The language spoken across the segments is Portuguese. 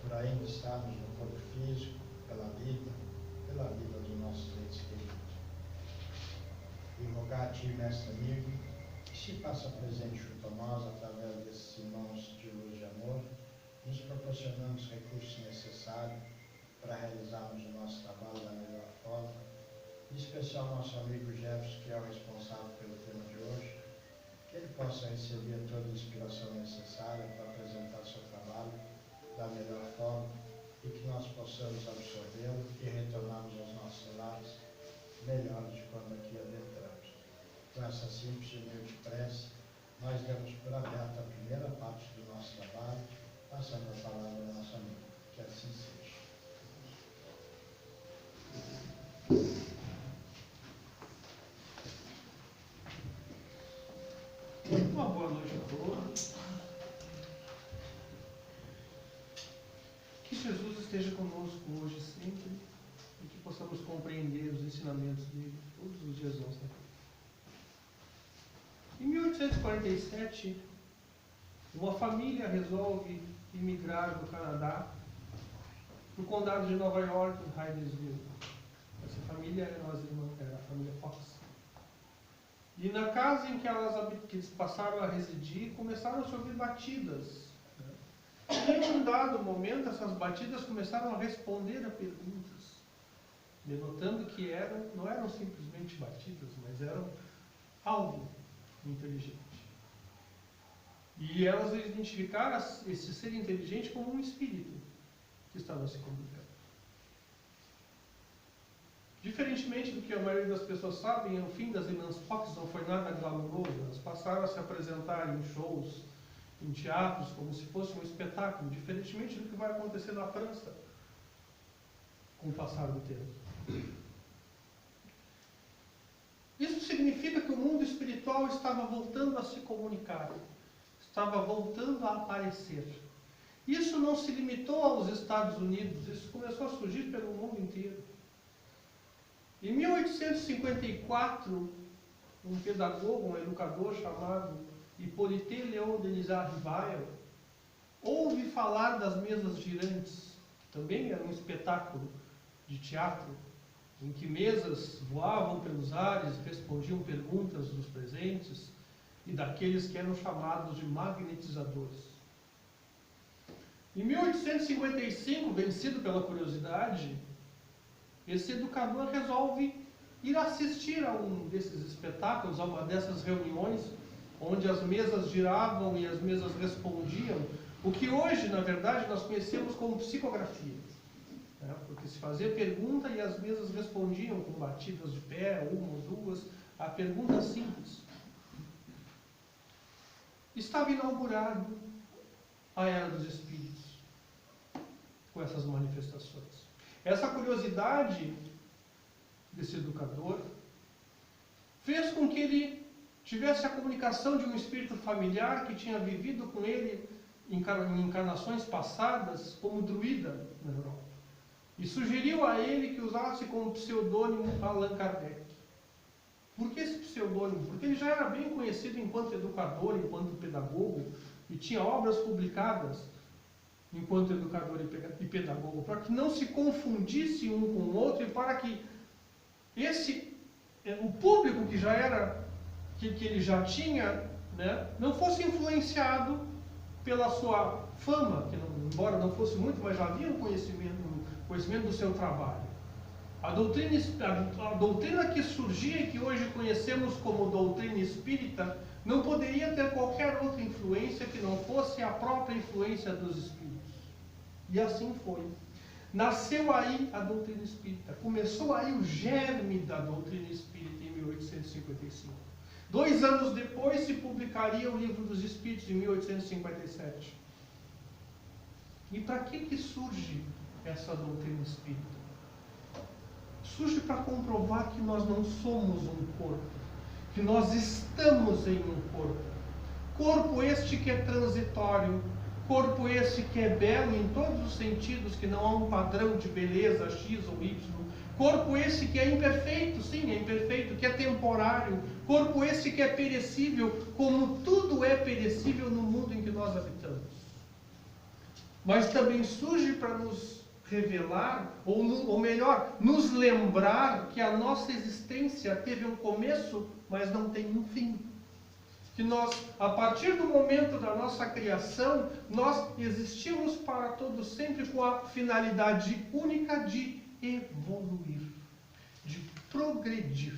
por ainda estarmos no corpo físico, pela vida dos nossos entes queridos. E rogar a Ti, mestre amigo, que se faça presente junto a nós através desses irmãos de luz e amor, nos proporcionando os recursos necessários para realizarmos o nosso trabalho da melhor forma. Em especial nosso amigo Jefferson, que é o responsável pelo tema de hoje, que ele possa receber toda a inspiração necessária para apresentar seu trabalho da melhor forma e que nós possamos absorvê-lo e retornarmos aos nossos lares melhores de quando aqui adentramos. Com essa simples e humilde prece, nós damos por aberta a primeira parte do nosso trabalho, passando a palavra ao nosso amigo. Que assim seja. Uma boa noite a todos. Que Jesus esteja conosco hoje e sempre e que possamos compreender os ensinamentos dele todos os dias nossos. Em 1847, uma família resolve emigrar do Canadá para o condado de Nova York, em Hydesville. Essa família era a família Fox. E na casa em que eles passaram a residir, começaram a se ouvir batidas. E em um dado momento, essas batidas começaram a responder a perguntas, denotando que não eram simplesmente batidas, mas eram algo inteligente. E elas identificaram esse ser inteligente como um espírito que estava se comunicando. Diferentemente do que a maioria das pessoas sabem, o fim das irmãs Fox não foi nada glamouroso. Elas passaram a se apresentar em shows, em teatros, como se fosse um espetáculo, diferentemente do que vai acontecer na França com o passar do tempo. Isso significa que o mundo espiritual estava voltando a se comunicar, estava voltando a aparecer. Isso não se limitou aos Estados Unidos, isso começou a surgir pelo mundo inteiro. Em 1854, um pedagogo, um educador chamado Hippolyte Léon Denis Rivail, ouve falar das mesas girantes, que também era um espetáculo de teatro, em que mesas voavam pelos ares, respondiam perguntas dos presentes e daqueles que eram chamados de magnetizadores. Em 1855, vencido pela curiosidade, esse educador resolve ir assistir a um desses espetáculos, a uma dessas reuniões, onde as mesas giravam e as mesas respondiam, o que hoje, na verdade, nós conhecemos como psicografia. Porque se fazia pergunta e as mesas respondiam com batidas de pé, uma ou duas, a pergunta simples. Estava inaugurado a Era dos Espíritos, com essas manifestações. Essa curiosidade desse educador fez com que ele tivesse a comunicação de um espírito familiar que tinha vivido com ele em encarnações passadas como druida na Europa. E sugeriu a ele que usasse como pseudônimo Allan Kardec. Por que esse pseudônimo? Porque ele já era bem conhecido enquanto educador, enquanto pedagogo, e tinha obras publicadas enquanto educador e pedagogo, para que não se confundisse um com o outro e para que o público que já era, que ele já tinha, não fosse influenciado pela sua fama, que embora não fosse muito, mas já havia um conhecimento do seu trabalho. A doutrina que surgia e que hoje conhecemos como doutrina espírita não poderia ter qualquer outra influência que não fosse a própria influência dos espíritos. E assim foi. Nasceu aí a doutrina espírita. Começou aí o germe da doutrina espírita em 1855. 2 anos depois se publicaria o Livro dos Espíritos, em 1857. E para que surge essa doutrina espírita? Surge para comprovar que nós não somos um corpo, que nós estamos em um corpo. Corpo este que é transitório, corpo este que é belo em todos os sentidos, que não há um padrão de beleza X ou Y. Corpo esse que é imperfeito, sim, é imperfeito, que é temporário. Corpo esse que é perecível, como tudo é perecível no mundo em que nós habitamos. mas também surge para nos revelar, ou melhor, nos lembrar que a nossa existência teve um começo, mas não tem um fim. Que nós, a partir do momento da nossa criação, nós existimos para todo sempre com a finalidade única de evoluir, de progredir.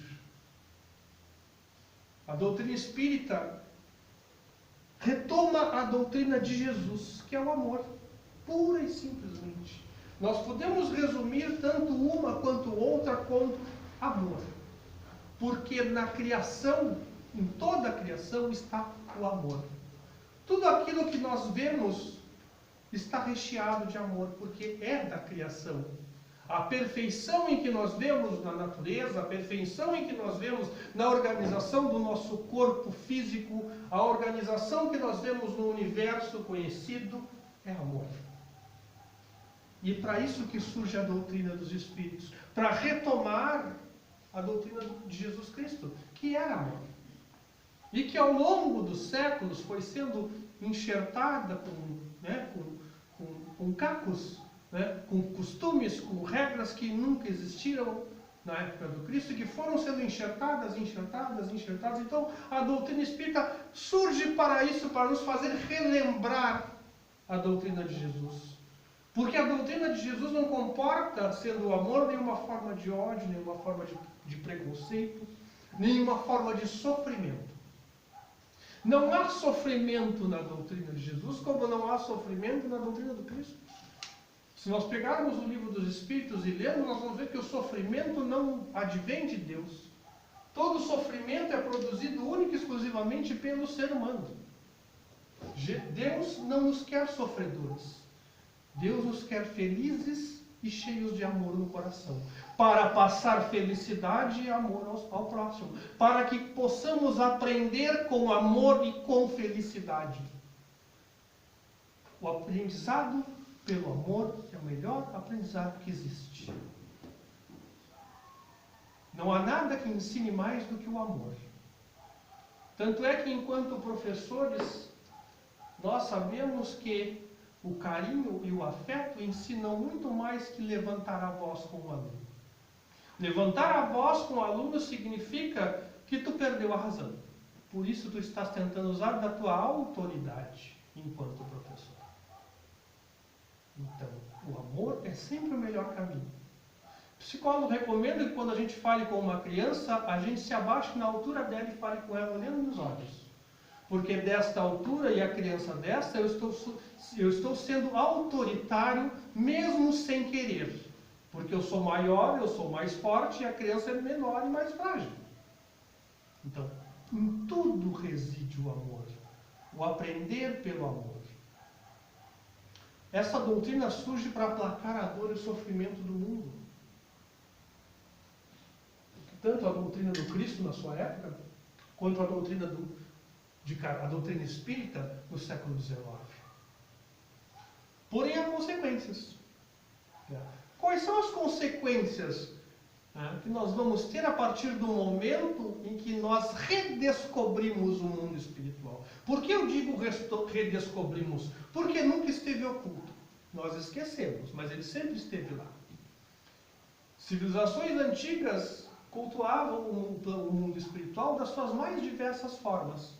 A doutrina espírita retoma a doutrina de Jesus, que é o amor, pura e simplesmente. Nós podemos resumir tanto uma quanto outra com amor. Porque na criação, em toda a criação, está o amor. Tudo aquilo que nós vemos está recheado de amor, porque é da criação. A perfeição em que nós vemos na natureza, a perfeição em que nós vemos na organização do nosso corpo físico, a organização que nós vemos no universo conhecido, é amor. E para isso que surge a doutrina dos Espíritos, para retomar a doutrina de Jesus Cristo, que é amor. E que ao longo dos séculos foi sendo enxertada com cacos, com costumes, com regras que nunca existiram na época do Cristo, e que foram sendo enxertadas. Então a doutrina espírita surge para isso, para nos fazer relembrar a doutrina de Jesus. Porque a doutrina de Jesus não comporta, sendo o amor, nenhuma forma de ódio, nenhuma forma de preconceito, nenhuma forma de sofrimento. Não há sofrimento na doutrina de Jesus, como não há sofrimento na doutrina do Cristo. Se nós pegarmos o livro dos Espíritos e lermos, nós vamos ver que o sofrimento não advém de Deus. Todo sofrimento é produzido única e exclusivamente pelo ser humano. Deus não nos quer sofredores. Deus nos quer felizes e cheios de amor no coração, para passar felicidade e amor ao próximo, para que possamos aprender com amor e com felicidade. O aprendizado pelo amor é o melhor aprendizado que existe. Não há nada que ensine mais do que o amor. Tanto é que, enquanto professores, nós sabemos que o carinho e o afeto ensinam muito mais que levantar a voz com o aluno. Levantar a voz com o aluno significa que tu perdeu a razão. Por isso tu estás tentando usar da tua autoridade enquanto professor. Então, o amor é sempre o melhor caminho. O psicólogo recomenda que quando a gente fale com uma criança, a gente se abaixe na altura dela e fale com ela olhando nos olhos. Porque desta altura e a criança desta, eu estou sendo autoritário mesmo sem querer. Porque eu sou maior, eu sou mais forte e a criança é menor e mais frágil. Então, em tudo reside o amor. O aprender pelo amor. Essa doutrina surge para aplacar a dor e o sofrimento do mundo. Tanto a doutrina do Cristo na sua época, quanto a doutrina espírita no século XIX. Porém, há consequências. Quais são as consequências que nós vamos ter a partir do momento em que nós redescobrimos o mundo espiritual? Por que eu digo redescobrimos? Porque nunca esteve oculto. Nós esquecemos, mas ele sempre esteve lá. Civilizações antigas cultuavam o mundo espiritual das suas mais diversas formas.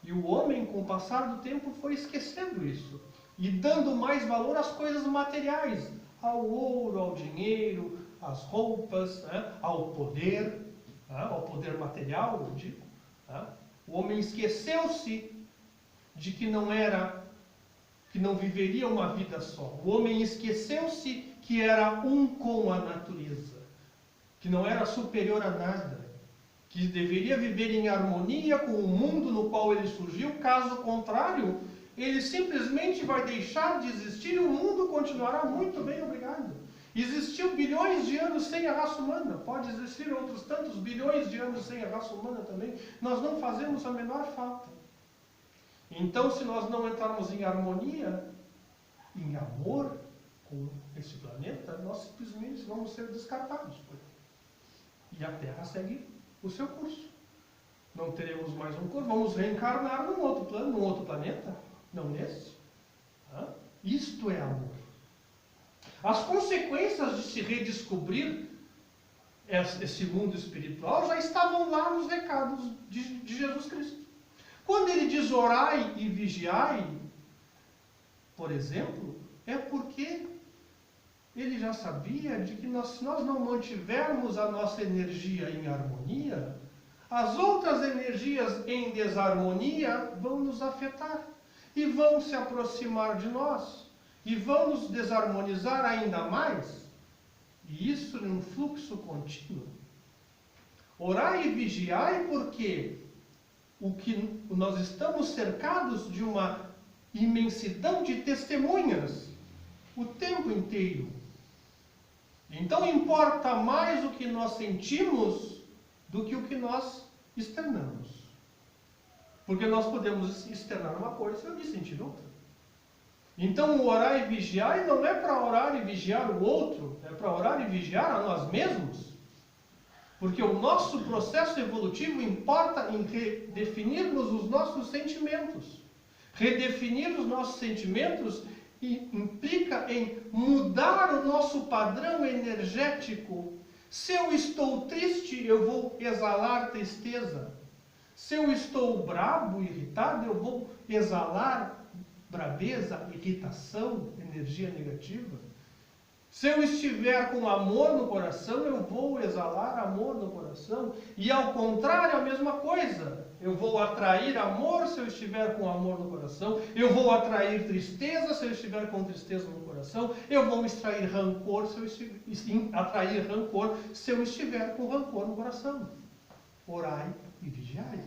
E o homem, com o passar do tempo, foi esquecendo isso. E dando mais valor às coisas materiais. Ao ouro, ao dinheiro, às roupas, ao poder material, eu digo. O homem esqueceu-se de que não viveria uma vida só. O homem esqueceu-se que era um com a natureza. Que não era superior a nada. Que deveria viver em harmonia com o mundo no qual ele surgiu. Caso contrário, ele simplesmente vai deixar de existir e o mundo continuará muito bem, obrigado. Existiu bilhões de anos sem a raça humana. Pode existir outros tantos bilhões de anos sem a raça humana também. Nós não fazemos a menor falta. Então, se nós não entrarmos em harmonia, em amor com esse planeta, nós simplesmente vamos ser descartados. E a Terra segue o seu curso. Não teremos mais um corpo. Vamos reencarnar num outro plano, num outro planeta. Não nesse. Isto é amor. As consequências de se redescobrir esse mundo espiritual já estavam lá nos recados de Jesus Cristo. Quando ele diz orai e vigiai, por exemplo, é porque ele já sabia de que se nós não mantivermos a nossa energia em harmonia, as outras energias em desarmonia vão nos afetar e vão se aproximar de nós e vão nos desarmonizar ainda mais. E isso num fluxo contínuo. Orai e vigiai porque nós estamos cercados de uma imensidão de testemunhas o tempo inteiro. Então importa mais o que nós sentimos do que o que nós externamos. Porque nós podemos externar uma coisa e sentir outra. Então o orar e vigiar não é para orar e vigiar o outro, é para orar e vigiar a nós mesmos. Porque o nosso processo evolutivo importa em redefinirmos os nossos sentimentos. Redefinir os nossos sentimentos implica em mudar o nosso padrão energético. Se eu estou triste, eu vou exalar tristeza. Se eu estou bravo, irritado, eu vou exalar braveza, irritação, energia negativa. Se eu estiver com amor no coração, eu vou exalar amor no coração. E ao contrário, a mesma coisa. Eu vou atrair amor se eu estiver com amor no coração. Eu vou atrair tristeza se eu estiver com tristeza no coração. Eu vou atrair rancor se eu estiver com rancor no coração. Orai e vigiai,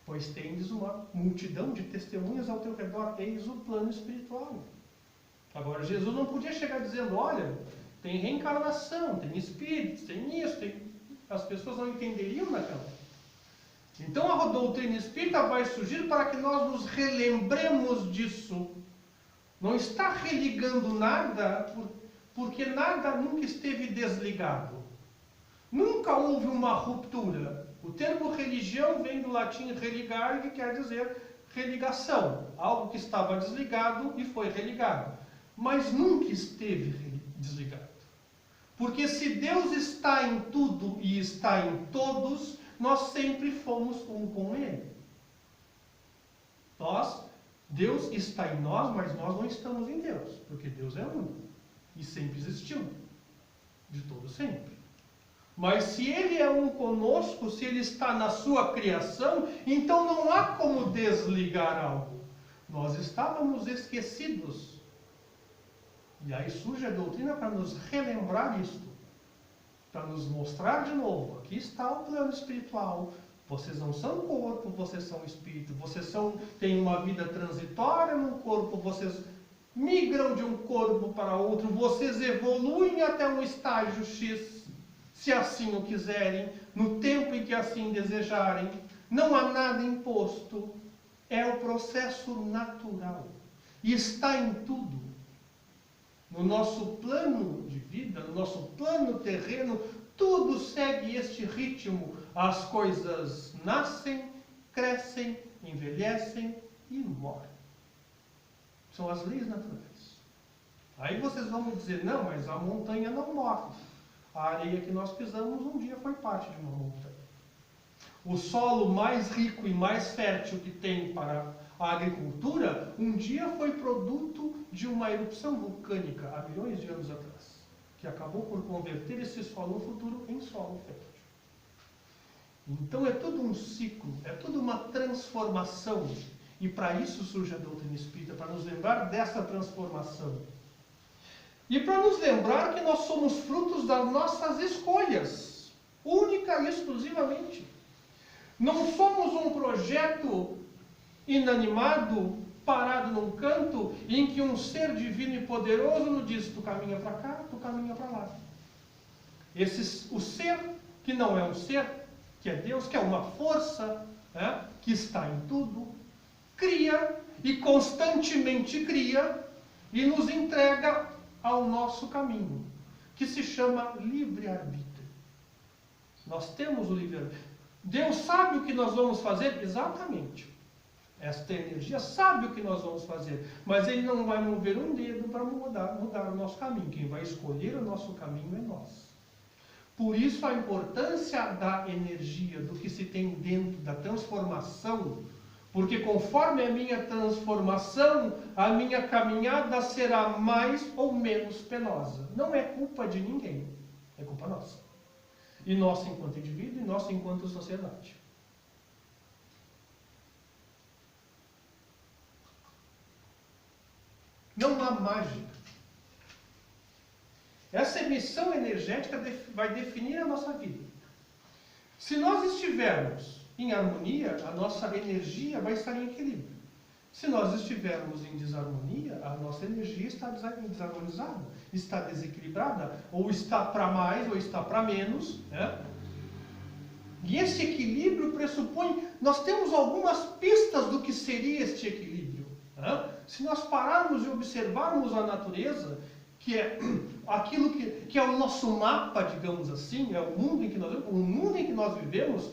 pois tendes uma multidão de testemunhas ao teu redor. Eis o plano espiritual. Agora, Jesus não podia chegar dizendo, olha, tem reencarnação, tem espíritos, tem isso, tem... As pessoas não entenderiam naquela. Então a doutrina espírita vai surgir para que nós nos relembremos disso. Não está religando nada, porque nada nunca esteve desligado. Nunca houve uma ruptura. O termo religião vem do latim religar, que quer dizer religação. Algo que estava desligado e foi religado. Mas nunca esteve desligado. Porque se Deus está em tudo e está em todos, nós sempre fomos um com Ele. Deus está em nós, mas nós não estamos em Deus. Porque Deus é um. E sempre existiu. De todo sempre. Mas se Ele é um conosco, se Ele está na sua criação, então não há como desligar algo. Nós estávamos esquecidos. E aí surge a doutrina para nos relembrar isto. Para nos mostrar de novo, aqui está o plano espiritual. Vocês não são corpo, vocês são espírito. Vocês têm uma vida transitória no corpo, vocês migram de um corpo para outro, vocês evoluem até um estágio X, se assim o quiserem, no tempo em que assim desejarem. Não há nada imposto. É o processo natural. E está em tudo. No nosso plano de vida, no nosso plano terreno, tudo segue este ritmo. As coisas nascem, crescem, envelhecem e morrem. São as leis naturais. Aí vocês vão me dizer, não, mas a montanha não morre. A areia que nós pisamos um dia foi parte de uma montanha. O solo mais rico e mais fértil que tem para a agricultura, um dia foi produto de uma erupção vulcânica há milhões de anos atrás, que acabou por converter esse solo no futuro em solo fértil. Então é tudo um ciclo, é tudo uma transformação. E para isso surge a doutrina espírita, para nos lembrar dessa transformação. E para nos lembrar que nós somos frutos das nossas escolhas, única e exclusivamente. Não somos um projeto inanimado, parado num canto, em que um ser divino e poderoso nos diz, tu caminha para cá, tu caminha para lá. O ser, que não é um ser, que é Deus, que é uma força, que está em tudo, cria e constantemente cria e nos entrega ao nosso caminho, que se chama livre-arbítrio. Nós temos o livre-arbítrio. Deus sabe o que nós vamos fazer? Exatamente. esta energia sabe o que nós vamos fazer, mas ele não vai mover um dedo para mudar o nosso caminho. Quem vai escolher o nosso caminho é nós. Por isso a importância da energia, do que se tem dentro da transformação, porque conforme a minha transformação, a minha caminhada será mais ou menos penosa. Não é culpa de ninguém, é culpa nossa. E nossa enquanto indivíduo e nossa enquanto sociedade. Não há mágica. Essa emissão energética vai definir a nossa vida. Se nós estivermos em harmonia, a nossa energia vai estar em equilíbrio. Se nós estivermos em desarmonia, a nossa energia está desarmonizada, está desequilibrada, ou está para mais, ou está para menos, né? E esse equilíbrio pressupõe, nós temos algumas pistas do que seria este equilíbrio, né? Se nós pararmos e observarmos a natureza, que é aquilo que é o nosso mapa, digamos assim, é o mundo em que nós vivemos,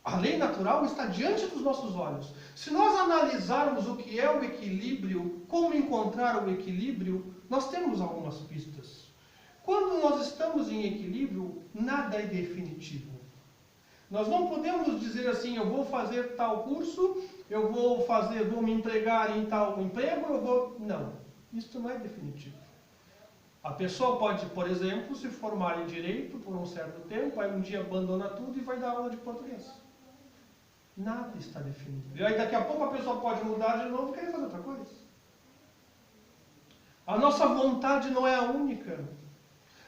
a lei natural está diante dos nossos olhos. Se nós analisarmos o que é o equilíbrio, como encontrar o equilíbrio, nós temos algumas pistas. Quando nós estamos em equilíbrio, nada é definitivo. Nós não podemos dizer assim, eu vou fazer tal curso, vou me empregar em tal emprego, Não, isso não é definitivo. A pessoa pode, por exemplo, se formar em Direito por um certo tempo, aí um dia abandona tudo e vai dar aula de português. Nada está definido. E aí daqui a pouco a pessoa pode mudar de novo e querer fazer outra coisa. A nossa vontade não é a única.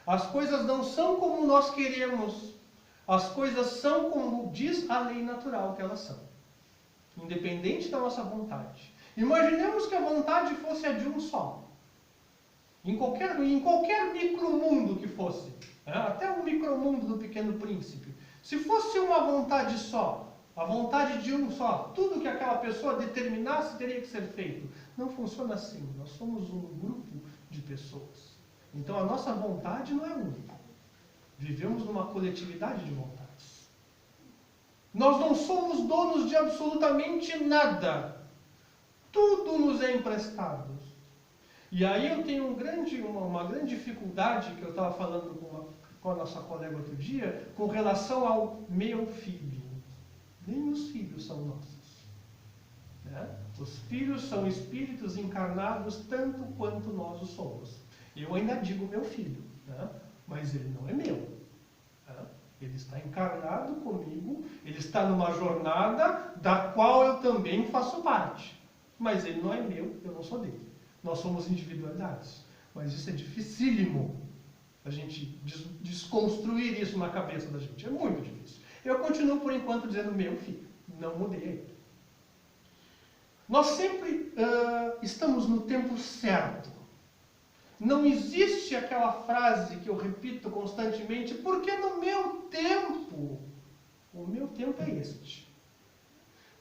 As coisas não são como nós queremos. As coisas são como diz a lei natural que elas são. Independente da nossa vontade. Imaginemos que a vontade fosse a de um só. Em qualquer micromundo que fosse. Até o micromundo do Pequeno Príncipe. Se fosse uma vontade só, a vontade de um só, tudo que aquela pessoa determinasse teria que ser feito. Não funciona assim. Nós somos um grupo de pessoas. Então a nossa vontade não é única. Vivemos numa coletividade de vontades. Nós não somos donos de absolutamente nada. Tudo nos é emprestado. E aí eu tenho uma grande dificuldade, que eu estava falando com a nossa colega outro dia, com relação ao meu filho. Nem os filhos são nossos. Né? Os filhos são espíritos encarnados tanto quanto nós o somos. Eu ainda digo meu filho, né? Mas ele não é meu. Né? Ele está encarnado comigo, ele está numa jornada da qual eu também faço parte. Mas ele não é meu, eu não sou dele. Nós somos individualidades. Mas isso é dificílimo, a gente desconstruir isso na cabeça da gente. É muito difícil. Eu continuo, por enquanto, dizendo meu filho. Não mudei ainda. Nós sempre estamos no tempo certo. Não existe aquela frase que eu repito constantemente, porque no meu tempo, o meu tempo é este.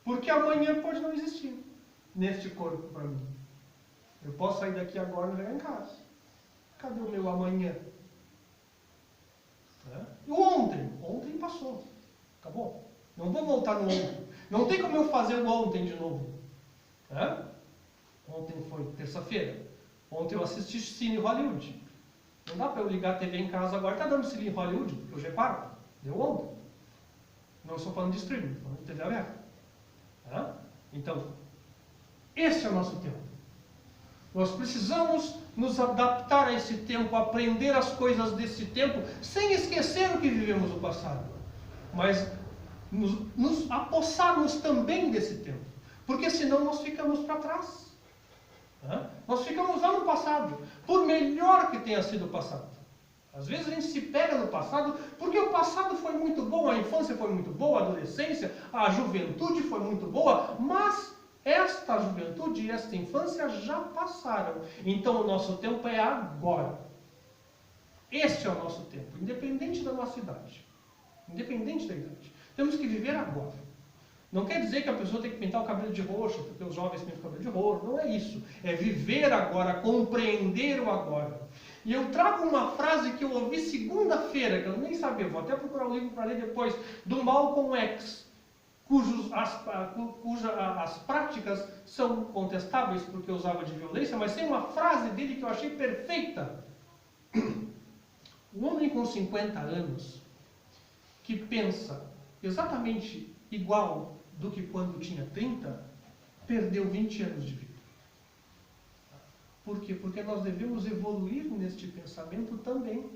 Porque amanhã pode não existir neste corpo para mim. Eu posso sair daqui agora e chegar em casa. Cadê o meu amanhã? E o ontem? Ontem passou. Acabou. Não vou voltar no ontem. Não tem como eu fazer o ontem de novo. Ontem foi terça-feira. Ontem eu assisti Cine Hollywood. Não dá para eu ligar a TV em casa agora. Está dando Cine Hollywood? Porque hoje é quarta. Deu ontem. Não estou falando de streaming, estou falando de TV aberta. Então, esse é o nosso tempo. Nós precisamos nos adaptar a esse tempo, aprender as coisas desse tempo, sem esquecer o que vivemos no passado. Mas nos apossarmos também desse tempo. Porque senão nós ficamos para trás. Nós ficamos lá no passado, por melhor que tenha sido o passado. Às vezes a gente se pega no passado, porque o passado foi muito bom, a infância foi muito boa, a adolescência, a juventude foi muito boa, mas esta juventude e esta infância já passaram. Então o nosso tempo é agora. Este é o nosso tempo, independente da nossa idade. Independente da idade. Temos que viver agora. Não quer dizer que a pessoa tem que pintar o cabelo de roxo, porque os jovens pintam o cabelo de roxo. Não é isso. É viver agora, compreender o agora. E eu trago uma frase que eu ouvi segunda-feira, que eu nem sabia, vou até procurar o livro para ler depois, do Malcolm X. as práticas são contestáveis porque usava de violência, mas tem uma frase dele que eu achei perfeita. O homem com 50 anos que pensa exatamente igual do que quando tinha 30, perdeu 20 anos de vida. Por quê? Porque nós devemos evoluir neste pensamento também.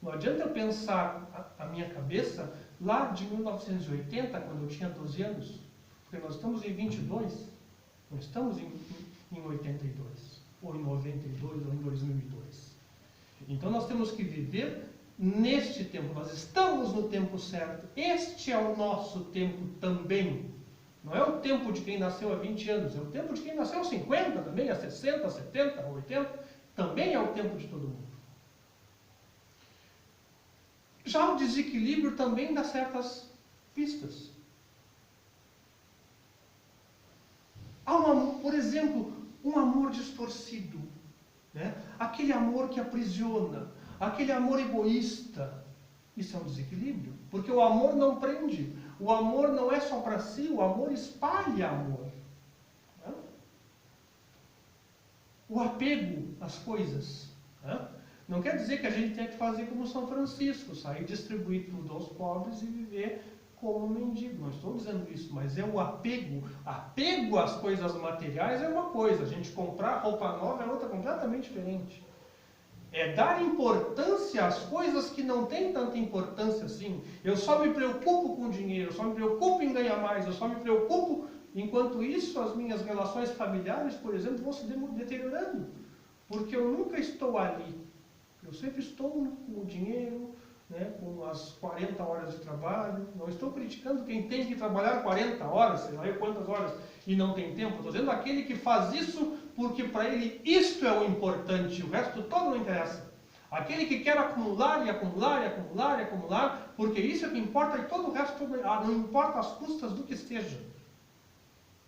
Não adianta eu pensar a minha cabeça lá de 1980, quando eu tinha 12 anos, porque nós estamos em 22, não estamos em 82, ou em 92, ou em 2002. Então nós temos que viver neste tempo, nós estamos no tempo certo, este é o nosso tempo também. Não é o tempo de quem nasceu há 20 anos, é o tempo de quem nasceu há 50 também, há 60, 70, 80, também é o tempo de todo mundo. Já o desequilíbrio também dá certas pistas. Há por exemplo, um amor distorcido, né? Aquele amor que aprisiona, aquele amor egoísta. Isso é um desequilíbrio, porque o amor não prende, o amor não é só para si, o amor espalha amor. Né? O apego às coisas. Né? Não quer dizer que a gente tenha que fazer como São Francisco, sair distribuir tudo aos pobres e viver como um mendigo. Não estou dizendo isso, mas é o apego. Apego às coisas materiais é uma coisa, a gente comprar roupa nova é outra completamente diferente. É dar importância às coisas que não têm tanta importância assim. Eu só me preocupo com dinheiro, eu só me preocupo em ganhar mais, eu só me preocupo... Enquanto isso, as minhas relações familiares, por exemplo, vão se deteriorando. Porque eu nunca estou ali. Eu sempre estou com o dinheiro, né, com as 40 horas de trabalho. Não estou criticando quem tem que trabalhar 40 horas, sei lá quantas horas, e não tem tempo. Estou dizendo aquele que faz isso porque para ele isto é o importante, o resto todo não interessa. Aquele que quer acumular e acumular e acumular e acumular, porque isso é o que importa e todo o resto não importa as custas do que esteja.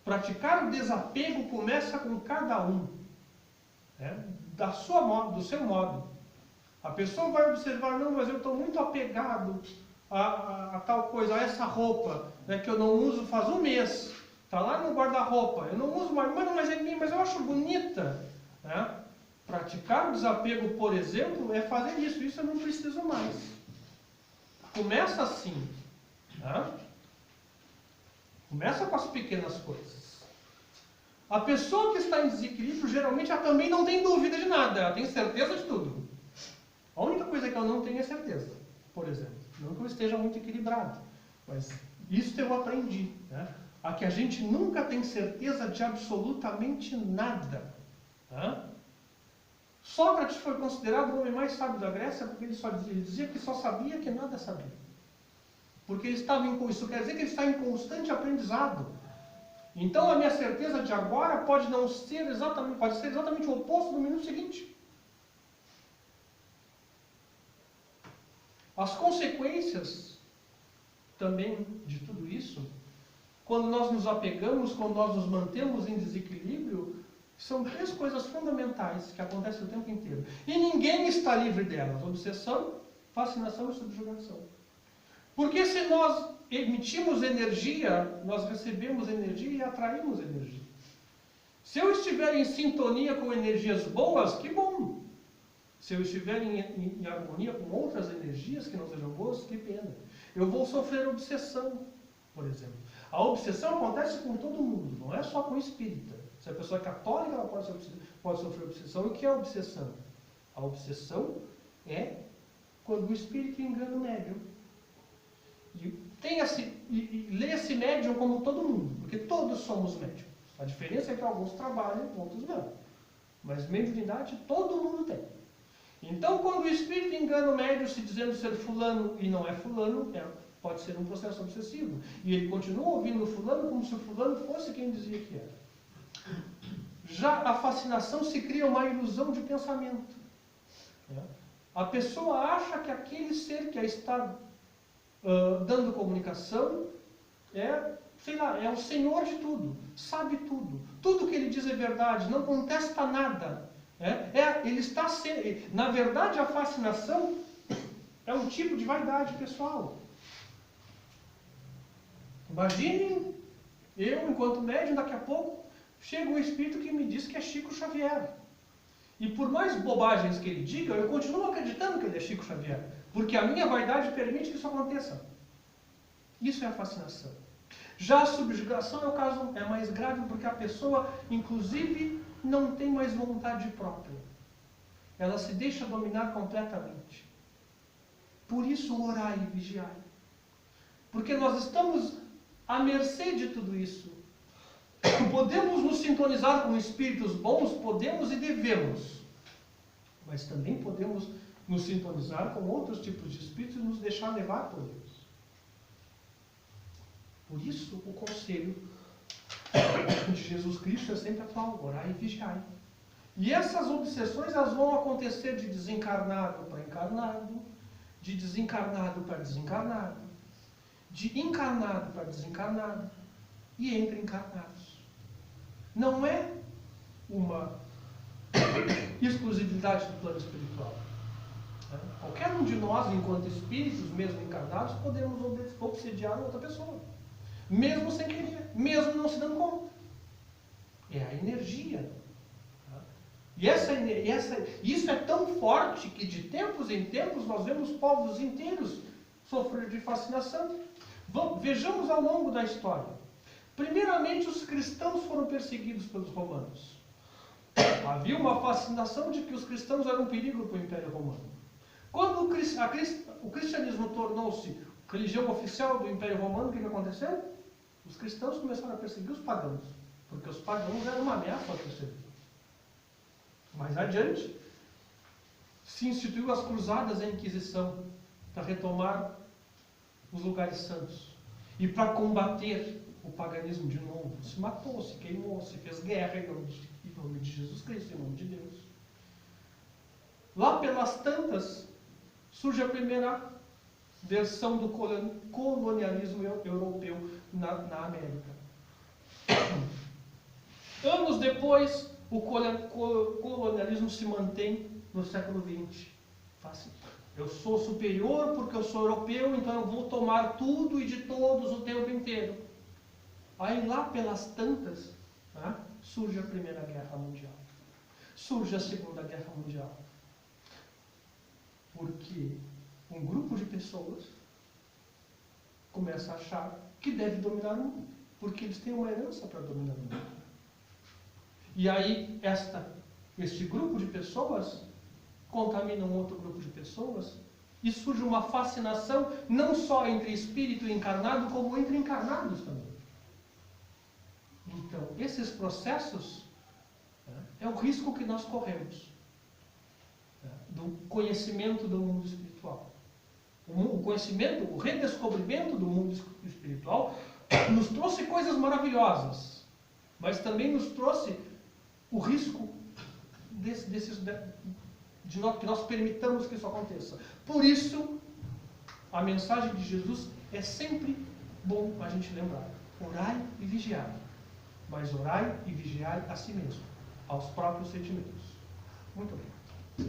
Praticar o desapego começa com cada um, né, do seu modo. A pessoa vai observar, não, mas eu estou muito apegado a tal coisa, a essa roupa, né, que eu não uso faz um mês. Está lá no guarda-roupa, eu não uso mais, mas é minha, mas eu acho bonita. Né? Praticar o desapego, por exemplo, é fazer isso eu não preciso mais. Começa assim. Né? Começa com as pequenas coisas. A pessoa que está em desequilíbrio, geralmente, ela também não tem dúvida de nada, ela tem certeza de tudo. A única coisa que eu não tenho é certeza, por exemplo. Não que eu esteja muito equilibrado, mas isso eu aprendi. Né? A que a gente nunca tem certeza de absolutamente nada. Né? Sócrates foi considerado o homem mais sábio da Grécia porque ele dizia que só sabia que nada sabia. Porque ele estava isso quer dizer que ele está em constante aprendizado. Então a minha certeza de agora pode ser exatamente o oposto do minuto seguinte. As consequências também de tudo isso, quando nós nos apegamos, quando nós nos mantemos em desequilíbrio, são três coisas fundamentais que acontecem o tempo inteiro. E ninguém está livre delas: obsessão, fascinação e subjugação. Porque se nós emitimos energia, nós recebemos energia e atraímos energia. Se eu estiver em sintonia com energias boas, que bom! Se eu estiver em harmonia com outras energias que não sejam boas, que pena. Eu vou sofrer obsessão, por exemplo. A obsessão acontece com todo mundo, não é só com espírita. Se a pessoa é católica, ela pode sofrer obsessão. E o que é obsessão? A obsessão é quando o espírito engana o médium. E lê esse médium como todo mundo, porque todos somos médiums. A diferença é que alguns trabalham, outros não. Mas mediunidade todo mundo tem. Então, quando o espírito engana o médium se dizendo ser fulano e não é fulano, pode ser um processo obsessivo. E ele continua ouvindo o fulano como se o fulano fosse quem dizia que era. Já a fascinação se cria uma ilusão de pensamento. A pessoa acha que aquele ser que a está dando comunicação é o senhor de tudo, sabe tudo. Tudo que ele diz é verdade, não contesta nada. Ele está sendo... Na verdade, a fascinação é um tipo de vaidade pessoal. Imaginem, eu, enquanto médium, daqui a pouco, chega um espírito que me diz que é Chico Xavier. E por mais bobagens que ele diga, eu continuo acreditando que ele é Chico Xavier. Porque a minha vaidade permite que isso aconteça. Isso é a fascinação. Já a subjugação é o caso mais grave, porque a pessoa, inclusive, não tem mais vontade própria. Ela se deixa dominar completamente. Por isso, orai e vigiai. Porque nós estamos à mercê de tudo isso. Podemos nos sintonizar com espíritos bons, podemos e devemos. Mas também podemos nos sintonizar com outros tipos de espíritos e nos deixar levar por eles. Por isso, o conselho de Jesus Cristo é sempre atual: orai e vigiai. E essas obsessões, elas vão acontecer de desencarnado para encarnado, de desencarnado para desencarnado, de encarnado para desencarnado e entre encarnados. Não é uma exclusividade do plano espiritual. Qualquer um de nós, enquanto espíritos, mesmo encarnados, podemos obsediar outra pessoa. Mesmo sem querer, mesmo não se dando conta. É a energia. E isso é tão forte que de tempos em tempos nós vemos povos inteiros sofrer de fascinação. Vejamos ao longo da história. Primeiramente, os cristãos foram perseguidos pelos romanos. Havia uma fascinação de que os cristãos eram um perigo para o Império Romano. Quando o cristianismo tornou-se religião oficial do Império Romano, o que aconteceu? Os cristãos começaram a perseguir os pagãos, porque os pagãos eram uma ameaça ao cristianismo. Mais adiante, se instituiu as cruzadas e a Inquisição para retomar os lugares santos e para combater o paganismo de novo. Se matou, se queimou, se fez guerra em nome de Jesus Cristo, em nome de Deus. Lá pelas tantas, surge a primeira versão do colonialismo europeu na América. Anos depois, o colonialismo se mantém no século XX. Eu sou superior porque eu sou europeu, então eu vou tomar tudo e de todos o tempo inteiro. Aí lá pelas tantas, surge a Primeira Guerra Mundial. Surge a Segunda Guerra Mundial. Porque um grupo de pessoas começa a achar que deve dominar o mundo, porque eles têm uma herança para dominar o mundo. E aí este grupo de pessoas contamina um outro grupo de pessoas e surge uma fascinação não só entre espírito e encarnado, como entre encarnados também. Então, esses processos é o risco que nós corremos do conhecimento do mundo espiritual. O conhecimento, o redescobrimento do mundo espiritual nos trouxe coisas maravilhosas, mas também nos trouxe o risco que nós permitamos que isso aconteça. Por isso, a mensagem de Jesus é sempre bom a gente lembrar: orai e vigiai. Mas orai e vigiai a si mesmo, aos próprios sentimentos. Muito bem.